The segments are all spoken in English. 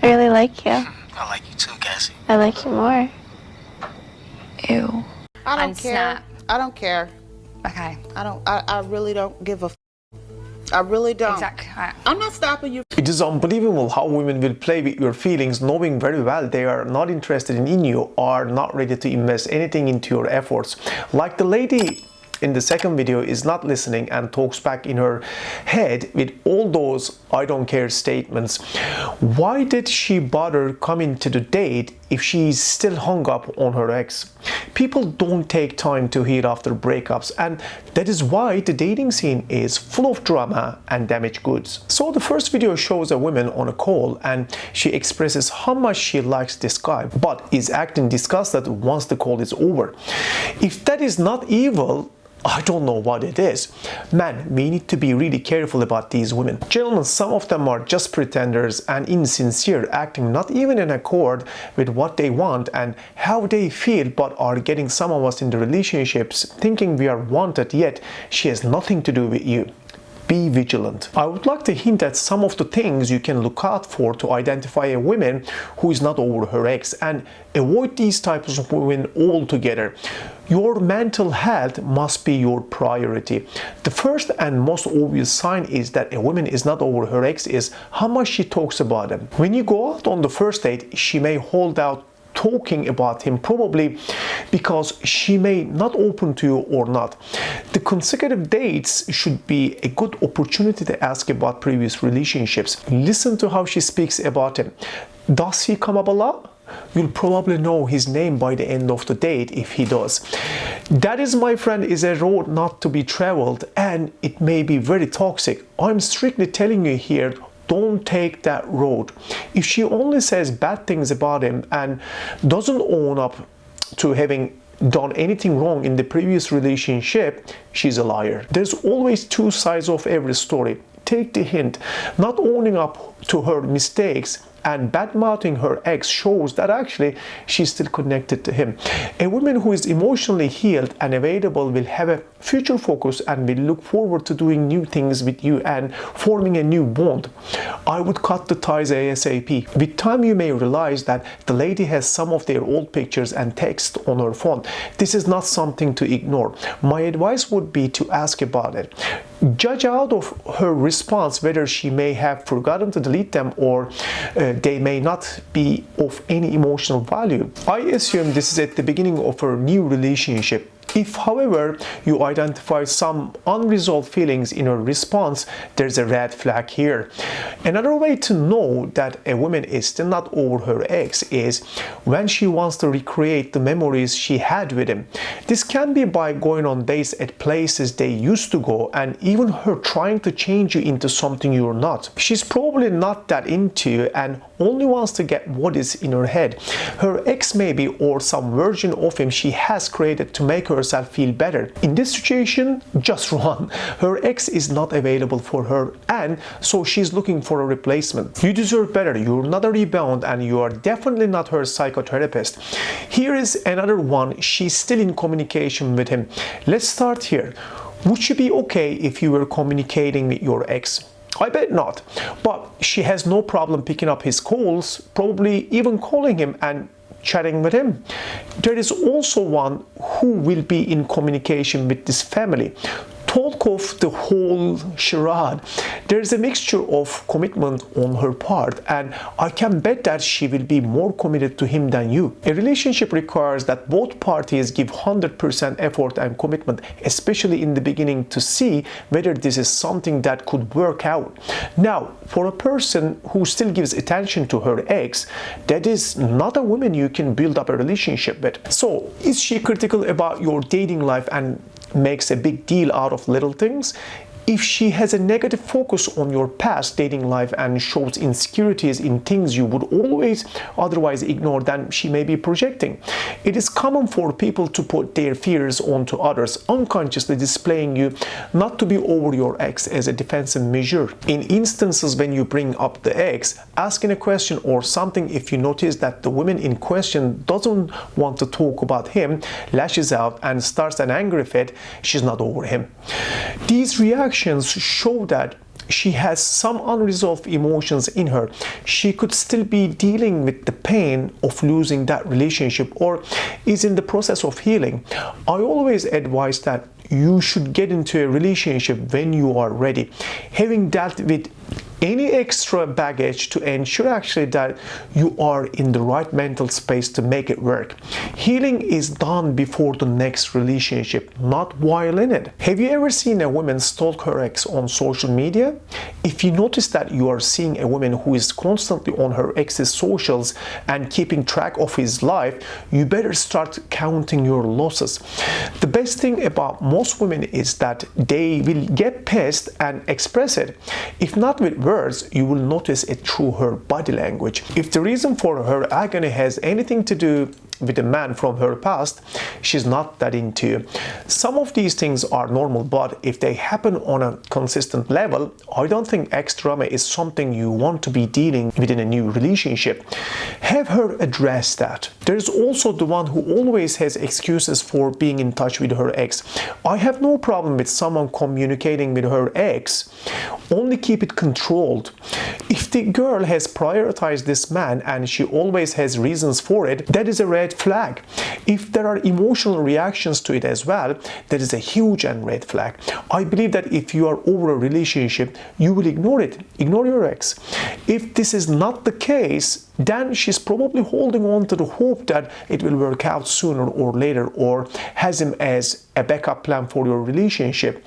I really like you. I like you too, Cassie. I like you more. Ew. I don't On care. Snap. I don't care. Okay. I really don't give a I really don't. Exactly. I'm not stopping you. It is unbelievable how women will play with your feelings, knowing very well they are not interested in you, or not ready to invest anything into your efforts. Like the lady in the second video is not listening and talks back in her head with all those I don't care statements. Why did she bother coming to the date if she's still hung up on her ex? People don't take time to heal after breakups, and that is why the dating scene is full of drama and damaged goods. So the first video shows a woman on a call and she expresses how much she likes this guy, but is acting disgusted once the call is over. If that is not evil, I don't know what it is. Man, we need to be really careful about these women. Gentlemen, some of them are just pretenders and insincere, acting not even in accord with what they want and how they feel, but are getting some of us in the relationships thinking we are wanted, yet she has nothing to do with you. Be vigilant. I would like to hint at some of the things you can look out for to identify a woman who is not over her ex, and avoid these types of women altogether. Your mental health must be your priority. The first and most obvious sign is that a woman is not over her ex is how much she talks about him. When you go out on the first date, she may hold out talking about him, probably because she may not open to you or not. The consecutive dates should be a good opportunity to ask about previous relationships. Listen to how she speaks about him. Does he come up a lot? You'll probably know his name by the end of the date if he does. That is, my friend, is a road not to be traveled, and it may be very toxic. I'm strictly telling you here, don't take that road. If she only says bad things about him and doesn't own up to having done anything wrong in the previous relationship, she's a liar. There's always two sides of every story. Take the hint. Not owning up to her mistakes and bad-mouthing her ex shows that actually she's still connected to him. A woman who is emotionally healed and available will have a future focus and will look forward to doing new things with you and forming a new bond. I would cut the ties ASAP. With time you may realize that the lady has some of their old pictures and text on her phone. This is not something to ignore. My advice would be to ask about it. Judge out of her response whether she may have forgotten to delete them or they may not be of any emotional value. I assume this is at the beginning of her new relationship. If, however, you identify some unresolved feelings in her response, there's a red flag here. Another way to know that a woman is still not over her ex is when she wants to recreate the memories she had with him. This can be by going on dates at places they used to go, and even her trying to change you into something you're not. She's probably not that into you and only wants to get what is in her head. Her ex maybe, or some version of him she has created to make herself feel better. In this situation, just run. Her ex is not available for her, and so she's looking for a replacement. You deserve better. You're not a rebound, and you are definitely not her psychotherapist. Here is another one. She's still in communication with him. Let's start here. Would you be okay if you were communicating with your ex? I bet not, but she has no problem picking up his calls, probably even calling him and chatting with him. There is also one who will be in communication with this family. Talk of the whole charade. There is a mixture of commitment on her part, and I can bet that she will be more committed to him than you. A relationship requires that both parties give 100% effort and commitment, especially in the beginning, to see whether this is something that could work out. Now, for a person who still gives attention to her ex, that is not a woman you can build up a relationship with. So, is she critical about your dating life and makes a big deal out of little things? If she has a negative focus on your past dating life and shows insecurities in things you would always otherwise ignore, then she may be projecting. It is common for people to put their fears onto others, unconsciously displaying you not to be over your ex as a defensive measure. In instances when you bring up the ex, asking a question or something, if you notice that the woman in question doesn't want to talk about him, lashes out and starts an angry fit, she's not over him. These reactions reactions show that she has some unresolved emotions in her. She could still be dealing with the pain of losing that relationship or is in the process of healing. I always advise that you should get into a relationship when you are ready, having dealt with any extra baggage to ensure actually that you are in the right mental space to make it work. Healing is done before the next relationship, not while in it. Have you ever seen a woman stalk her ex on social media? If you notice that you are seeing a woman who is constantly on her ex's socials and keeping track of his life, you better start counting your losses. The best thing about most women is that they will get pissed and express it. If not with words, you will notice it through her body language. If the reason for her agony has anything to do with a man from her past, she's not that into you. Some of these things are normal, but if they happen on a consistent level, I don't think ex-drama is something you want to be dealing with in a new relationship. Have her address that. There's also the one who always has excuses for being in touch with her ex. I have no problem with someone communicating with her ex, only keep it controlled. If the girl has prioritized this man and she always has reasons for it, that is a red flag. If there are emotional reactions to it as well, that is a huge and red flag. I believe that if you are over a relationship, you will ignore it. Ignore your ex. If this is not the case, then she's probably holding on to the hope that it will work out sooner or later, or has him as a backup plan for your relationship.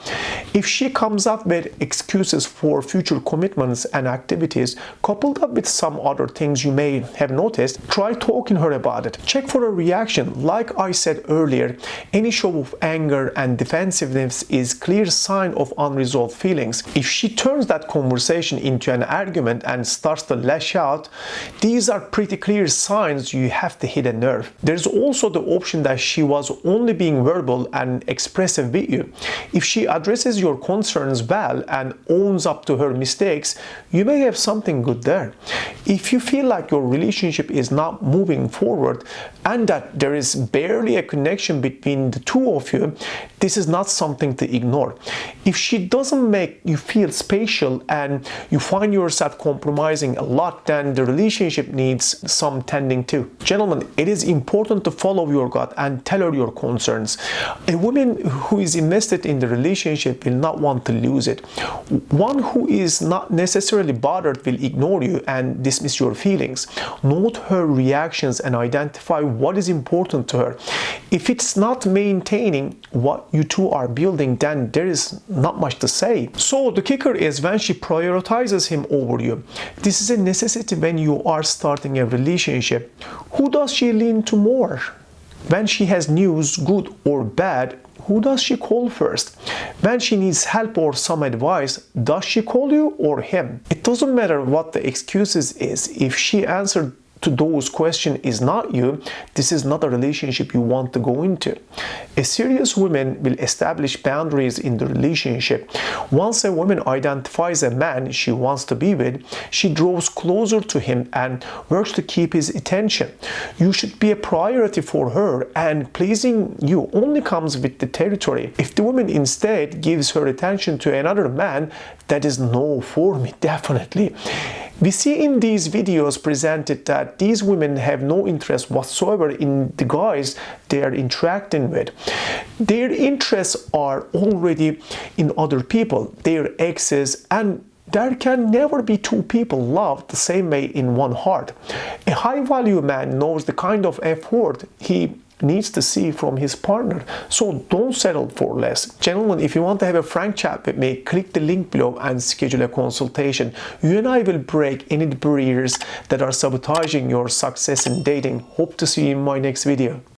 If she comes up with excuses for future commitments and activities, coupled up with some other things you may have noticed, try talking to her about it. Check for a reaction. Like I said earlier, any show of anger and defensiveness is clear sign of unresolved feelings. If she turns that conversation into an argument and starts to lash out, these are pretty clear signs you have to hit a nerve. There's also the option that she was only being verbal and expressive with you. If she addresses your concerns well and owns up to her mistakes, you may have something good there. If you feel like your relationship is not moving forward and that there is barely a connection between the two of you, this is not something to ignore. If she doesn't make you feel spatial and you find yourself compromising a lot, then the relationship needs some tending to. Gentlemen, it is important to follow your gut and tell her your concerns. A woman who is invested in the relationship will not want to lose it. One who is not necessarily bothered will ignore you and dismiss your feelings. Note her reactions and identify what is important to her. If it's not maintaining what you two are building, then there is not much to say. So the kicker is when she prioritizes him over you. This is a necessity when you are starting a relationship. Who does she lean to more? When she has news, good or bad, who does she call first? When she needs help or some advice, does she call you or him? It doesn't matter what the excuses is. If she answered to those questions is not you, this is not a relationship you want to go into. A serious woman will establish boundaries in the relationship. Once a woman identifies a man she wants to be with, she draws closer to him and works to keep his attention. You should be a priority for her, and pleasing you only comes with the territory. If the woman instead gives her attention to another man, that is no for me, definitely. We see in these videos presented that these women have no interest whatsoever in the guys they are interacting with. Their interests are already in other people, their exes, and there can never be two people loved the same way in one heart. A high-value man knows the kind of effort he needs to see from his partner, so don't settle for less. Gentlemen, if you want to have a frank chat with me, click the link below and schedule a consultation. You and I will break any barriers that are sabotaging your success in dating. Hope to see you in my next video.